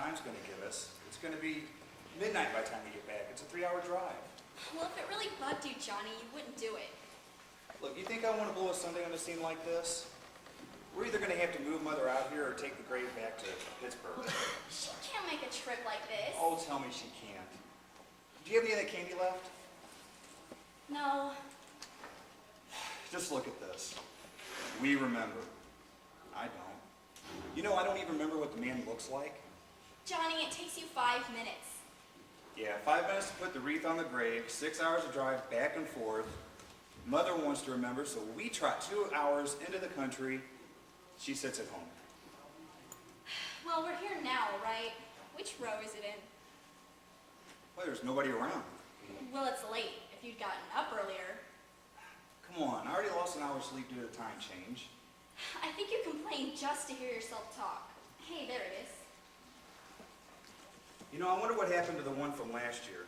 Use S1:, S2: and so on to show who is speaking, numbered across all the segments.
S1: time's going to give us. It's going to be midnight by the time we get back. It's a 3-hour drive.
S2: Well, if it really bugged you, Johnny, you wouldn't do it.
S1: Look, you think I want to blow a Sunday on a scene like this? We're either going to have to move Mother out here or take the grave back to Pittsburgh.
S2: She can't make a trip like this.
S1: Oh, tell me she can't. Do you have any of that candy left?
S2: No.
S1: Just look at this. We remember. I don't. You know, I don't even remember what the man looks like.
S2: Johnny, it takes you 5 minutes.
S1: Yeah, 5 minutes to put the wreath on the grave, 6 hours to drive back and forth. Mother wants to remember, so we trot 2 hours into the country. She sits at home.
S2: Well, we're here now, right? Which row is it in?
S1: Well, there's nobody around.
S2: Well, it's late. If you'd gotten up earlier.
S1: Come on, I already lost an hour's sleep due to the time change.
S2: I think you complained just to hear yourself talk. Hey, there it is.
S1: You know, I wonder what happened to the one from last year.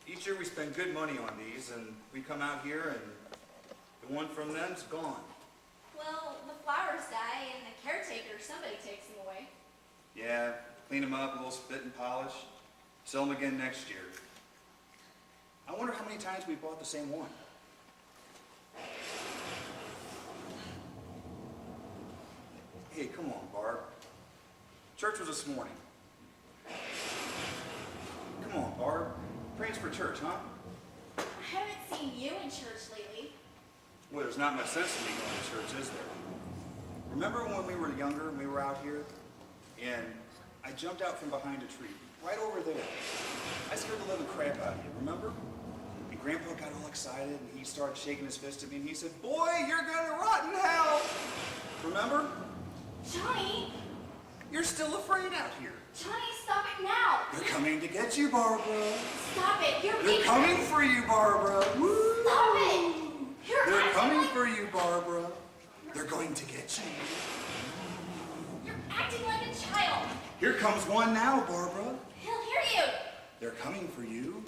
S1: Each year we spend good money on these, and we come out here and the one from then's gone.
S2: Well, the flowers die, and the caretaker, somebody takes them away.
S1: Yeah, clean them up, a little spit and polish, sell them again next year. I wonder how many times we bought the same one. Hey, come on, Barb. Church was this morning. Come on, Barb. Praying for church, huh?
S2: I haven't seen you in church lately.
S1: Well, there's not much sense in me going to church, is there? Remember when we were younger and we were out here? And I jumped out from behind a tree, right over there. I scared the living crap out of you, remember? And Grandpa got all excited and he started shaking his fist at me and he said, "Boy, you're gonna rot in hell!" Remember?
S2: Johnny!
S1: You're still afraid out here.
S2: Johnny, stop it now!
S1: They're coming to get you, Barbara.
S2: Stop it!
S1: They're coming for you, Barbara. Woo!
S2: Stop it!
S1: They're coming for you, Barbara. They're going to get you.
S2: You're acting like a child.
S1: Here comes one now, Barbara.
S2: He'll hear you.
S1: They're coming for you.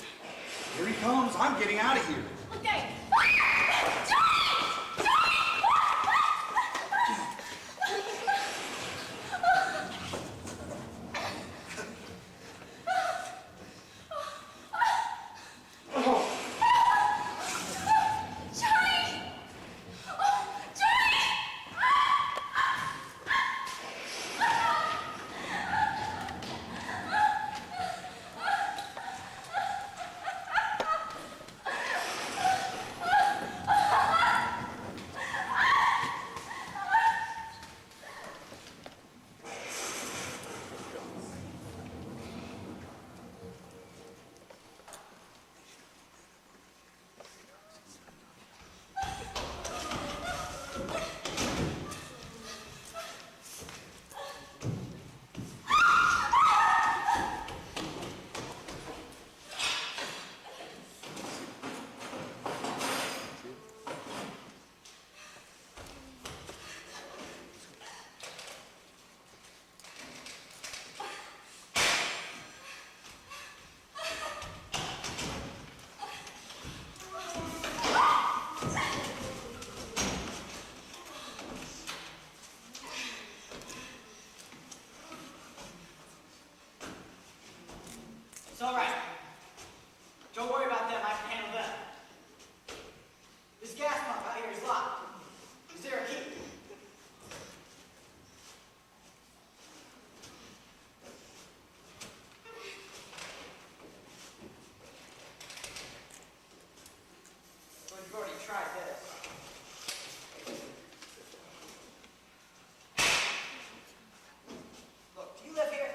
S1: Here he comes. I'm getting out of here.
S2: Okay. Johnny!
S3: It's all right. Don't worry about them. I can handle them. This gas pump out here is locked. Is there a key? Well, you've already tried this. Look, do you live here?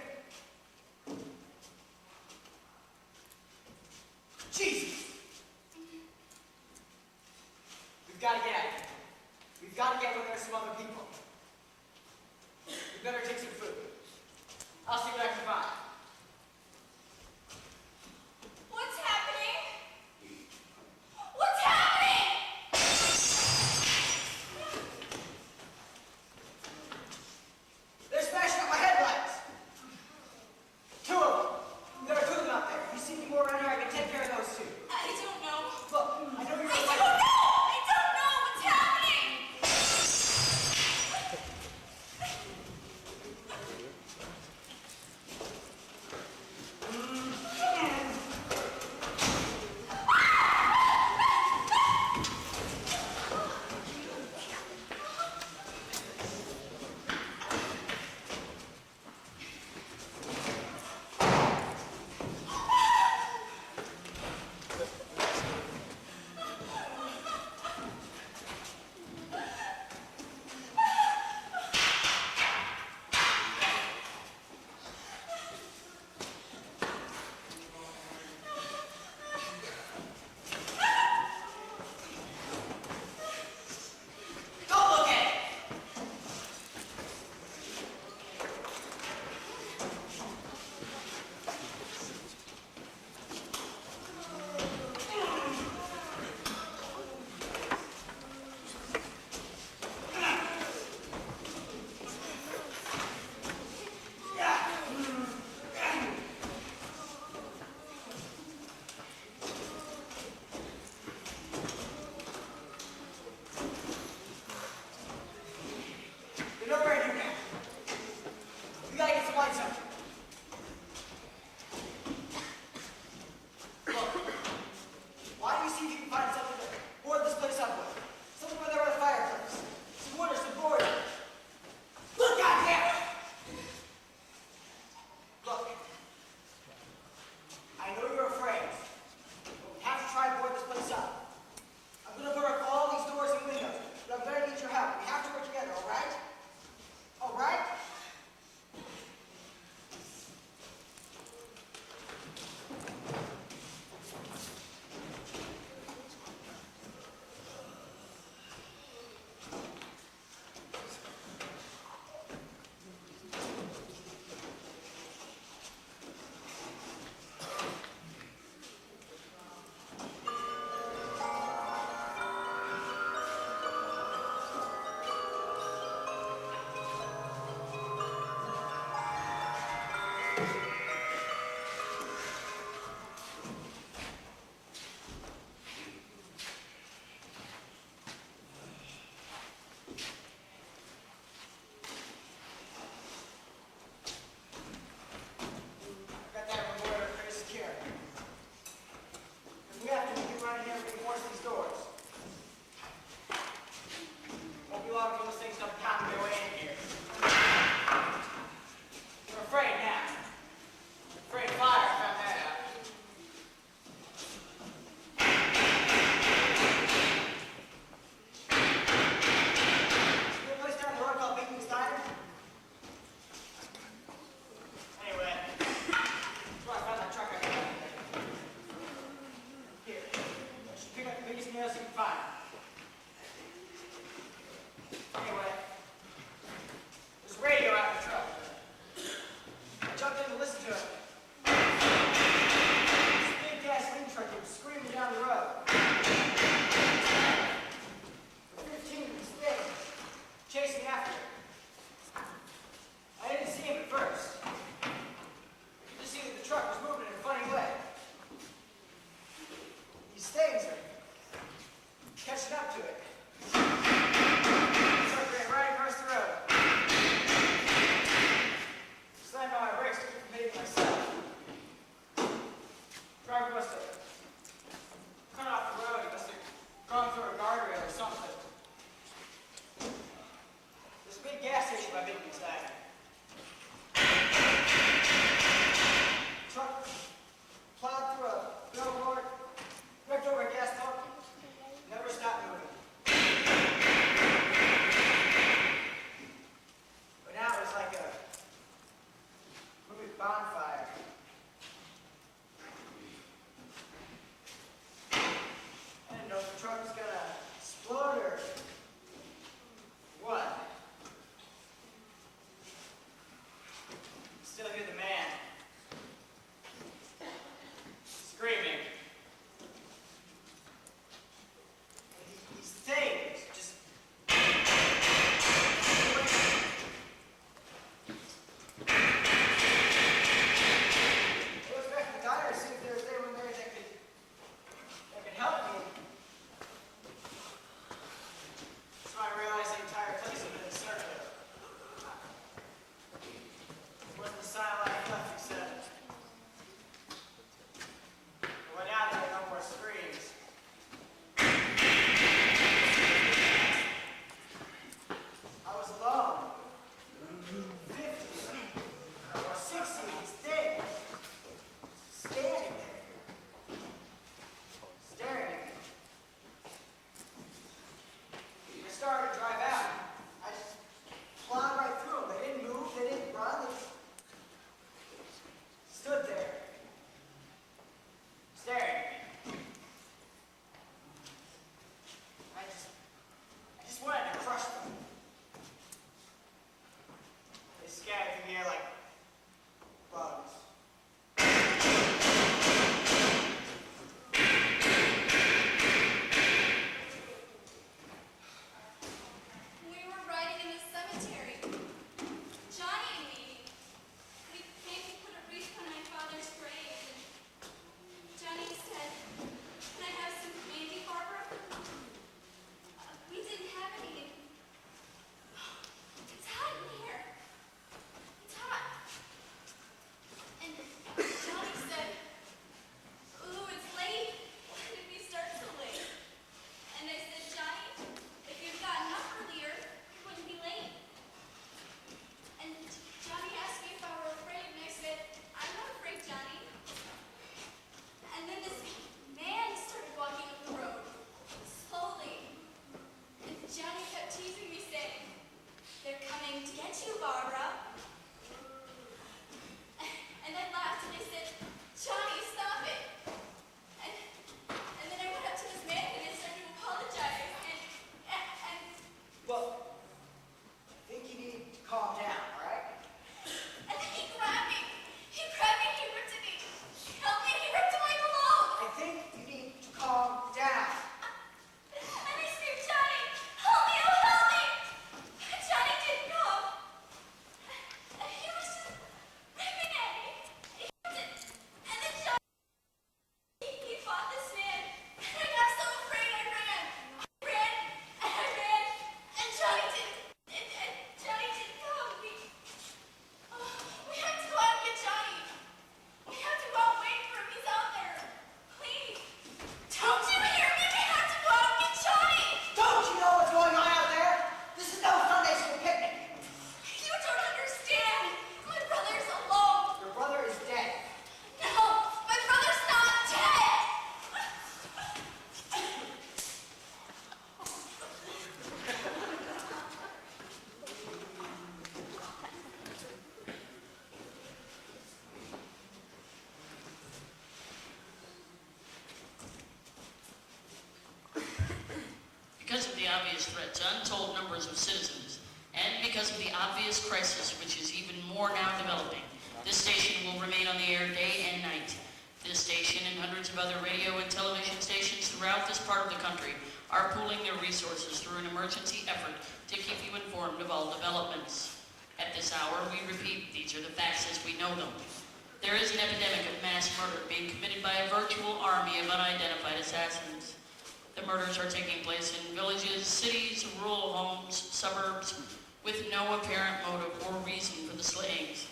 S4: obvious threat to untold numbers of citizens, and because of the obvious crisis which is even more now developing, this station will remain on the air day and night. This station and hundreds of other radio and television stations throughout this part of the country are pooling their resources through an emergency effort to keep you informed of all developments. At this hour, we repeat, these are the facts as we know them. There is an epidemic of mass murder being committed by a virtual army of unidentified assassins. The murders are taking place in villages, cities, rural homes, suburbs, with no apparent motive or reason for the slayings.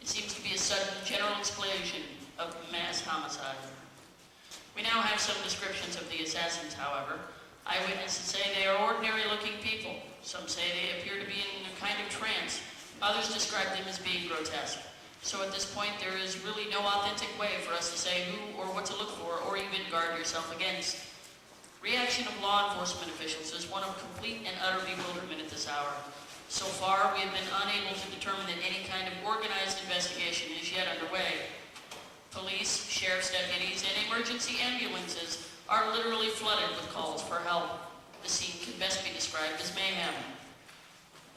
S4: It seems to be a sudden general explosion of mass homicide. We now have some descriptions of the assassins, however. Eyewitnesses say they are ordinary-looking people. Some say they appear to be in a kind of trance. Others describe them as being grotesque. So at this point, there is really no authentic way for us to say who or what to look for or even guard yourself against. Reaction of law enforcement officials is one of complete and utter bewilderment at this hour. So far, we have been unable to determine that any kind of organized investigation is yet underway. Police, sheriff's deputies, and emergency ambulances are literally flooded with calls for help. The scene can best be described as mayhem.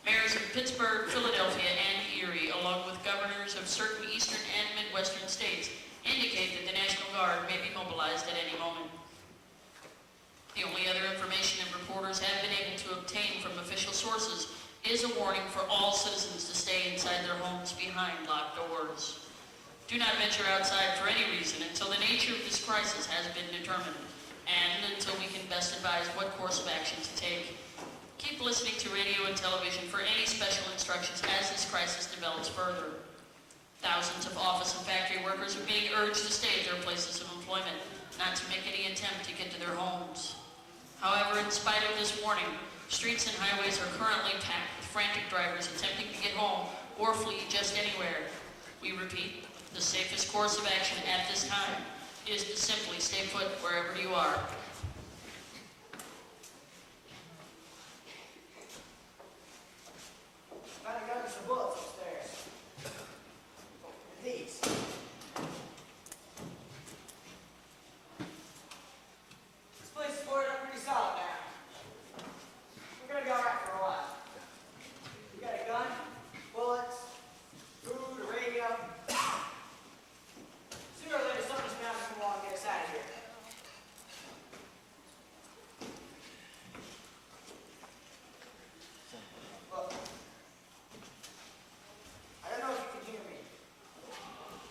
S4: Mayors of Pittsburgh, Philadelphia, and Erie, along with governors of certain eastern and midwestern states, indicate that the National Guard may be mobilized at any moment. The only other information that reporters have been able to obtain from official sources is a warning for all citizens to stay inside their homes behind locked doors. Do not venture outside for any reason until the nature of this crisis has been determined, and until we can best advise what course of action to take. Keep listening to radio and television for any special instructions as this crisis develops further. Thousands of office and factory workers are being urged to stay at their places of employment, not to make any attempt to get to their homes. However, in spite of this warning, streets and highways are currently packed with frantic drivers attempting to get home or flee just anywhere. We repeat, the safest course of action at this time is to simply stay put wherever you are.
S3: Found a gun and some bullets upstairs. These. This place is boarded up pretty solid now. We're gonna be alright for a while. You got a gun, bullets, food, a radio. Sooner or later somebody's bound to come along and get us out of here. Look. I don't know if you can hear me.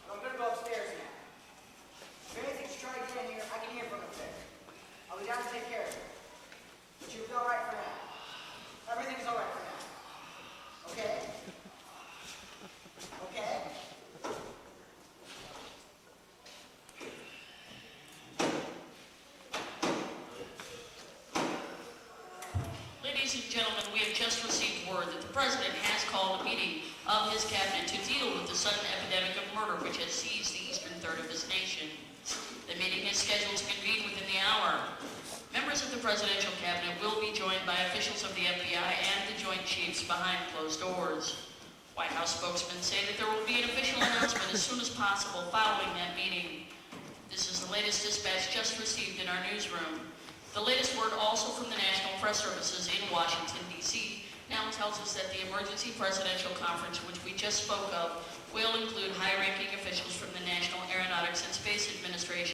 S3: But I'm gonna go upstairs now. If anything's trying to get in here, I can hear from up there. I'll be down to take care of it. But you'll be alright for now. Everything's alright for now. Okay? Okay?
S4: Ladies and gentlemen, we have just received word that the President has called a meeting of his cabinet to deal with the sudden epidemic of murder which has seized the eastern third of his nation. The meeting is scheduled to convene within the hour. Members of the presidential cabinet will be joined by officials of the FBI and the Joint Chiefs behind closed doors. White House spokesmen say that there will be an official announcement as soon as possible following that meeting. This is the latest dispatch just received in our newsroom. The latest word also from the National Press Services in Washington, D.C. now tells us that the emergency presidential conference, which we just spoke of, will include high-ranking officials from the National Aeronautics and